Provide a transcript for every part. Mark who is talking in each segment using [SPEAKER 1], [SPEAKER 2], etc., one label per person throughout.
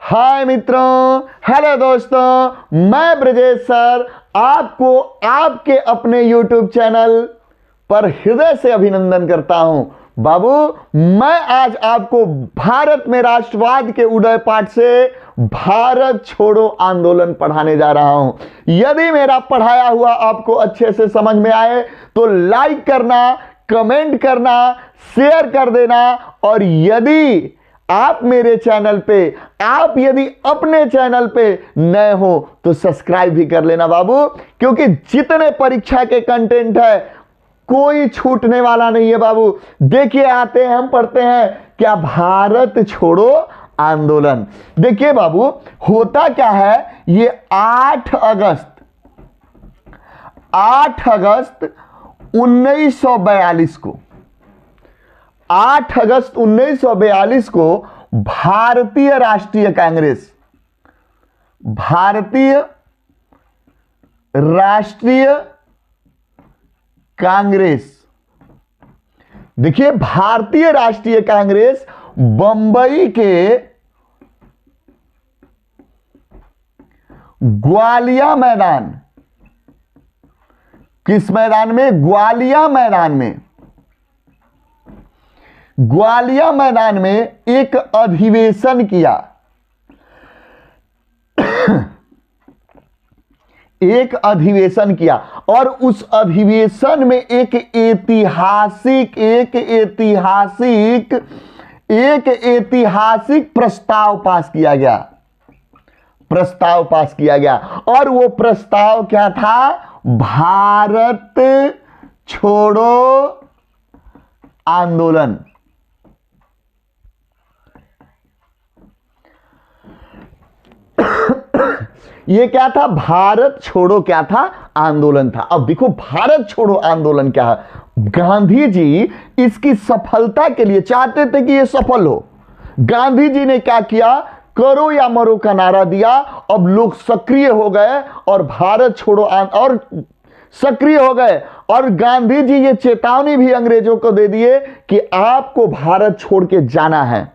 [SPEAKER 1] हाय मित्रों, हेलो दोस्तों, मैं ब्रजेश सर आपको आपके अपने YouTube चैनल पर हृदय से अभिनंदन करता हूं। बाबू, मैं आज आपको भारत में राष्ट्रवाद के उदय पाठ से भारत छोड़ो आंदोलन पढ़ाने जा रहा हूं। यदि मेरा पढ़ाया हुआ आपको अच्छे से समझ में आए तो लाइक करना, कमेंट करना, शेयर कर देना, और यदि आप मेरे चैनल पे, आप यदि अपने चैनल पे नए हो तो सब्सक्राइब भी कर लेना बाबू, क्योंकि जितने परीक्षा के कंटेंट है कोई छूटने वाला नहीं है बाबू। देखिए, आते हैं, हम पढ़ते हैं क्या, भारत छोड़ो आंदोलन। देखिए बाबू, होता क्या है, ये 8 अगस्त 1942 को 8 अगस्त 1942 को भारतीय राष्ट्रीय कांग्रेस, देखिए, भारतीय राष्ट्रीय कांग्रेस बंबई के ग्वालिया मैदान, किस मैदान में? ग्वालिया मैदान में एक अधिवेशन किया। और उस अधिवेशन में एक ऐतिहासिक प्रस्ताव पास किया गया। और वो प्रस्ताव क्या था? भारत छोड़ो आंदोलन। ये क्या था? भारत छोड़ो क्या था? आंदोलन था। अब देखो, भारत छोड़ो आंदोलन क्या है। गांधी जी इसकी सफलता के लिए चाहते थे कि ये सफल हो। गांधी जी ने क्या किया? करो या मरो का नारा दिया। अब लोग सक्रिय हो गए और भारत छोड़ो और सक्रिय हो गए, और गांधी जी ये चेतावनी भी अंग्रेजों को दे दिए कि आपको भारत छोड़ के जाना है।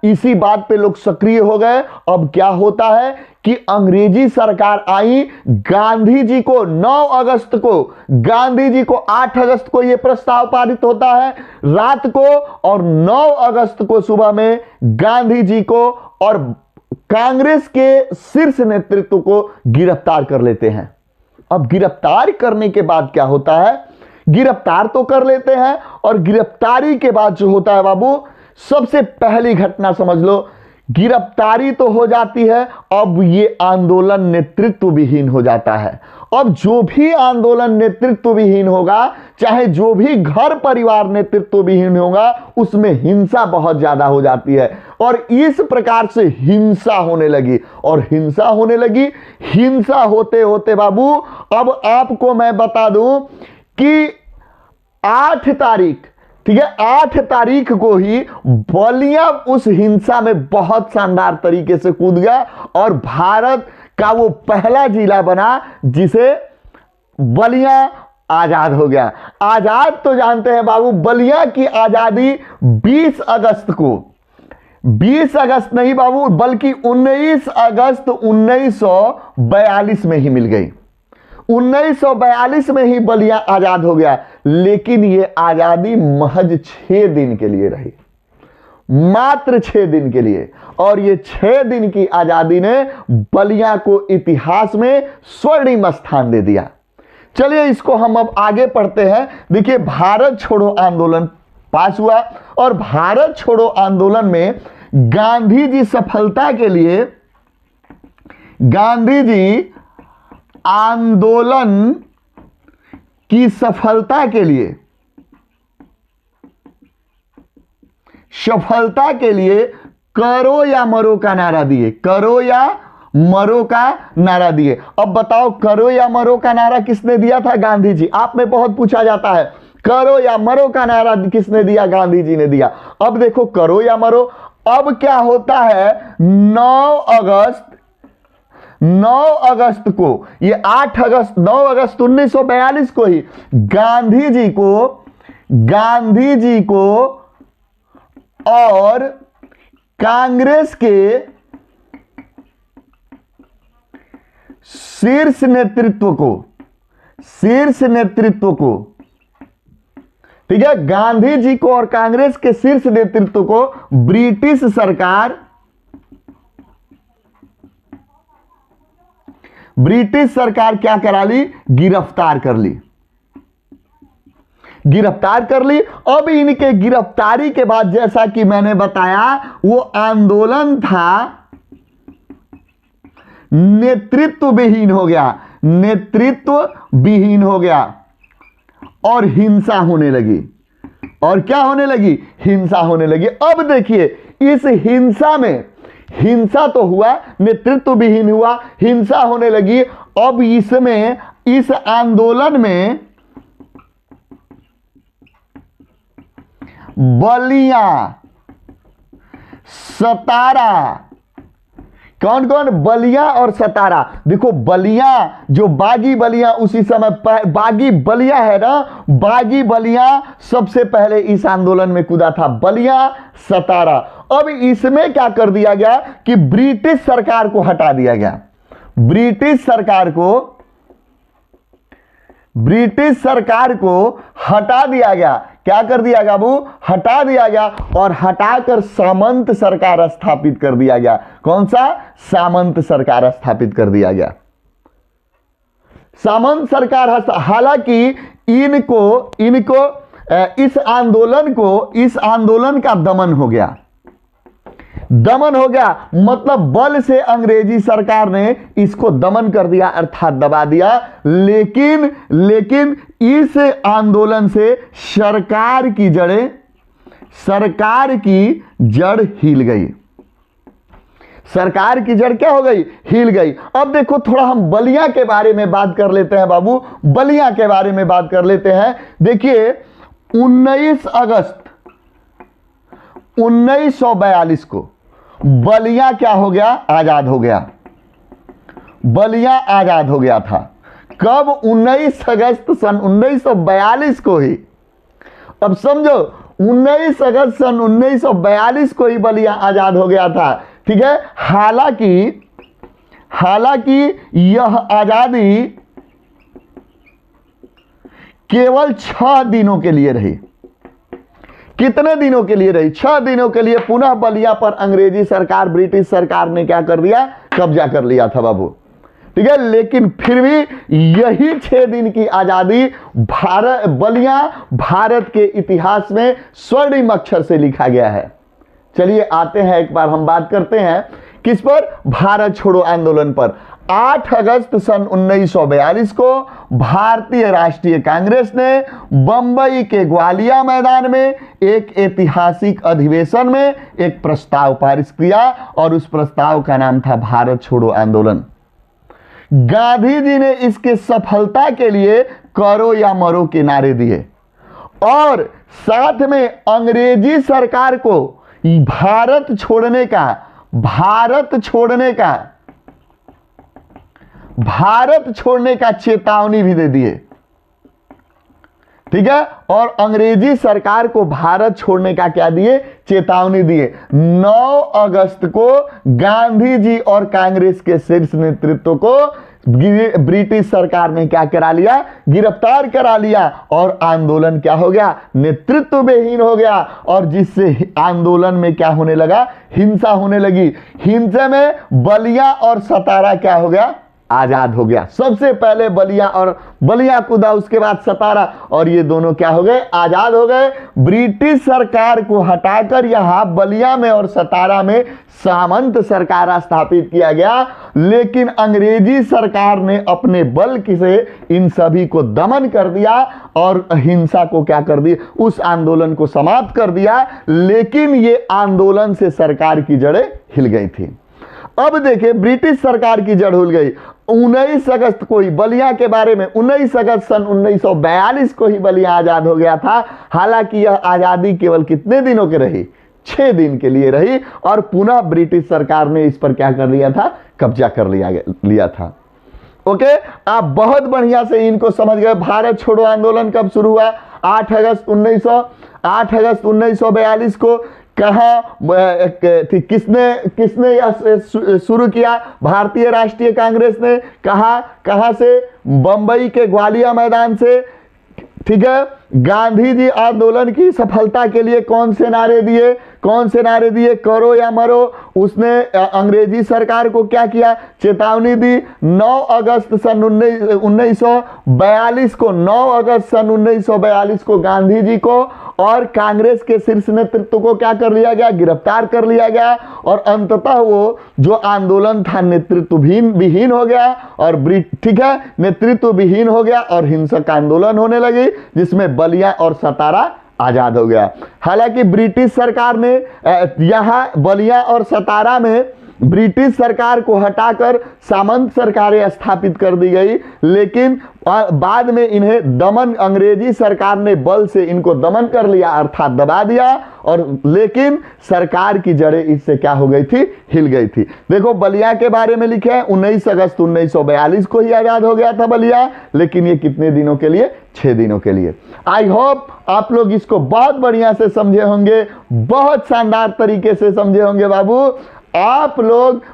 [SPEAKER 1] इसी बात पे लोग सक्रिय हो गए। अब क्या होता है कि अंग्रेजी सरकार आई। गांधी जी को 9 अगस्त को, गांधी जी को 8 अगस्त को यह प्रस्ताव पारित होता है रात को, और 9 अगस्त को सुबह में गांधी जी को और कांग्रेस के शीर्ष नेतृत्व को गिरफ्तार कर लेते हैं। अब गिरफ्तार करने के बाद क्या होता है? गिरफ्तार तो कर लेते हैं, और गिरफ्तारी के बाद जो होता है बाबू, सबसे पहली घटना समझ लो, गिरफ्तारी तो हो जाती है, अब ये आंदोलन नेतृत्व विहीन हो जाता है। अब जो भी आंदोलन नेतृत्व विहीन होगा, चाहे जो भी घर परिवार नेतृत्व विहीन होगा, उसमें हिंसा बहुत ज्यादा हो जाती है। और इस प्रकार से हिंसा होने लगी, हिंसा होते होते बाबू, अब आपको मैं बता दूं कि 8 तारीख, ठीक है, 8 तारीख को ही बलिया उस हिंसा में बहुत शानदार तरीके से कूद गया, और भारत का वो पहला जिला बना जिसे बलिया आजाद हो गया। आजाद तो जानते हैं बाबू, बलिया की आजादी 20 अगस्त नहीं बाबू, बल्कि 19 अगस्त 1942 में ही मिल गई। 1942 में ही बलिया आजाद हो गया। लेकिन यह आजादी महज 6 दिन के लिए रही, मात्र 6 दिन के लिए। और ये 6 दिन की आजादी ने बलिया को इतिहास में स्वर्णिम स्थान दे दिया। चलिए, इसको हम अब आगे पढ़ते हैं। देखिए, भारत छोड़ो आंदोलन पास हुआ, और भारत छोड़ो आंदोलन में गांधी जी सफलता के लिए, गांधी जी आंदोलन की सफलता के लिए करो या मरो का नारा दिए। अब बताओ, करो या मरो का नारा किसने दिया था? गांधी जी। आप में बहुत पूछा जाता है, करो या मरो का नारा किसने दिया? गांधी जी ने दिया। अब देखो, करो या मरो। अब क्या होता है? 9 अगस्त को, ये 9 अगस्त 1942 को ही गांधी जी को और कांग्रेस के शीर्ष नेतृत्व को, ठीक है, गांधी जी को और कांग्रेस के शीर्ष नेतृत्व को ब्रिटिश सरकार क्या करा ली? गिरफ्तार कर ली। अब इनके गिरफ्तारी के बाद जैसा कि मैंने बताया, वो आंदोलन था नेतृत्व विहीन हो गया और हिंसा होने लगी। और क्या होने लगी? हिंसा होने लगी। अब देखिए, इस हिंसा में, हिंसा तो हुआ, नेतृत्व विहीन हुआ, हिंसा होने लगी। अब इसमें, इस आंदोलन में बलिया, सतारा, कौन कौन? बलिया और सतारा। देखो, बलिया जो बागी बलिया उसी समय, बागी बलिया है ना, बागी बलिया सबसे पहले इस आंदोलन में कूदा था, बलिया सतारा। अब इसमें क्या कर दिया गया कि ब्रिटिश सरकार को हटा दिया गया। ब्रिटिश सरकार को हटा दिया गया। क्या कर दिया गया बाबू? हटा दिया गया। और हटाकर सामंत सरकार स्थापित कर दिया गया। कौन सा? सामंत सरकार स्थापित कर दिया गया। सामंत सरकार, हालांकि इनको इस आंदोलन का दमन हो गया। मतलब बल से अंग्रेजी सरकार ने इसको दमन कर दिया, अर्थात दबा दिया। लेकिन इस आंदोलन से सरकार की जड़ हिल गई। सरकार की जड़ क्या हो गई? हिल गई। अब देखो, थोड़ा हम बलिया के बारे में बात कर लेते हैं बाबू, बलिया के बारे में बात कर लेते हैं। देखिए, 19 अगस्त 1942 को बलिया क्या हो गया? आजाद हो गया। बलिया आजाद हो गया था। कब? 19 अगस्त सन 1942 को ही। अब समझो, 19 अगस्त सन 1942 को ही बलिया आजाद हो गया था। ठीक है। हालांकि यह आजादी केवल 6 दिनों के लिए रही। कितने दिनों के लिए रही? 6 दिनों के लिए। पुनः बलिया पर अंग्रेजी सरकार, ब्रिटिश सरकार ने क्या कर दिया? कब्जा कर लिया था बाबू। ठीक है। लेकिन फिर भी यही 6 दिन की आजादी बलिया भारत के इतिहास में स्वर्णिम अक्षर से लिखा गया है। चलिए आते हैं, एक बार हम बात करते हैं किस पर? भारत छोड़ो आंदोलन पर। 8 अगस्त सन 1942 को भारतीय राष्ट्रीय कांग्रेस ने बंबई के ग्वालिया मैदान में एक ऐतिहासिक अधिवेशन में एक प्रस्ताव पारित किया और उस प्रस्ताव का नाम था भारत छोड़ो आंदोलन। गांधी जी ने इसके सफलता के लिए करो या मरो के नारे दिए और साथ में अंग्रेजी सरकार को भारत छोड़ने का चेतावनी भी दे दिए। ठीक है। और अंग्रेजी सरकार को भारत छोड़ने का क्या दिए? चेतावनी दिए। 9 अगस्त को गांधी जी और कांग्रेस के शीर्ष नेतृत्व को ब्रिटिश सरकार ने क्या करा लिया? गिरफ्तार करा लिया और आंदोलन क्या हो गया? नेतृत्व विहीन हो गया और जिससे आंदोलन में क्या होने लगा? हिंसा होने लगी। हिंसा में बलिया और सतारा क्या हो गया? आजाद हो गया। सबसे पहले बलिया कूदा, उसके बाद सतारा, और ये दोनों क्या हो गए? आजाद हो गए। ब्रिटिश सरकार को हटाकर यहां बलिया में और सतारा में सामंत सरकार स्थापित किया गया। लेकिन अंग्रेजी सरकार ने अपने बल से इन सभी को दमन कर दिया और हिंसा को क्या कर दिया? उस आंदोलन को समाप्त कर दिया। लेकिन ये आंदोलन से सरकार की जड़ें हिल गई थी। अब देखिए, ब्रिटिश सरकार की जड़ हिल गई। 19 अगस्त को ही बलिया के बारे में, 19 अगस्त सन 1942 को ही बलिया आजाद हो गया था। हालांकि यह आजादी केवल कितने दिनों की रही? 6 दिन के लिए रही और पुनः ब्रिटिश सरकार ने इस पर क्या कर लिया था? कब्जा कर लिया था। ओके, आप बहुत बढ़िया से इनको समझ गए। भारत छोड़ो आंदोलन कब शुरू हुआ? 8 अगस्त 1942 को। कहाँ किसने यह शुरू किया? भारतीय राष्ट्रीय कांग्रेस ने। कहाँ से? बंबई के ग्वालियर मैदान से। ठीक है, गांधी जी आंदोलन की सफलता के लिए कौन से नारे दिए? करो या मरो। उसने अंग्रेजी सरकार को क्या किया? चेतावनी दी। 9 अगस्त सन 1942 को 9 अगस्त सन 1942 को गांधी जी को और कांग्रेस के शीर्ष नेतृत्व को क्या कर लिया गया? गिरफ्तार कर लिया गया और अंततः वो जो आंदोलन था नेतृत्व विहीन हो गया और ठीक है, नेतृत्व विहीन हो गया और हिंसक आंदोलन होने लगी जिसमें बलिया और सतारा आजाद हो गया। हालांकि ब्रिटिश सरकार ने यहां बलिया और सतारा में ब्रिटिश सरकार को हटाकर सामंत सरकारें स्थापित कर दी गई, लेकिन बाद में इन्हें दमन अंग्रेजी सरकार ने बल से इनको दमन कर लिया अर्थात दबा दिया। और लेकिन सरकार की जड़ें इससे क्या हो गई थी? हिल गई थी। देखो बलिया के बारे में लिखे हैं 19 अगस्त 1942 को ही आजाद हो गया था बलिया, लेकिन ये कितने दिनों के लिए? 6 दिनों के लिए। आई होप आप लोग इसको बहुत बढ़िया से समझे होंगे, बहुत शानदार तरीके से समझे होंगे बाबू।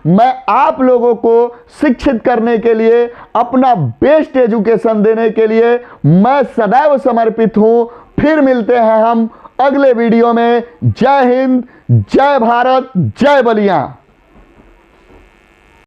[SPEAKER 1] मैं आप लोगों को शिक्षित करने के लिए, अपना बेस्ट एजुकेशन देने के लिए मैं सदैव समर्पित हूं। फिर मिलते हैं हम अगले वीडियो में। जय हिंद, जय भारत, जय बलिया।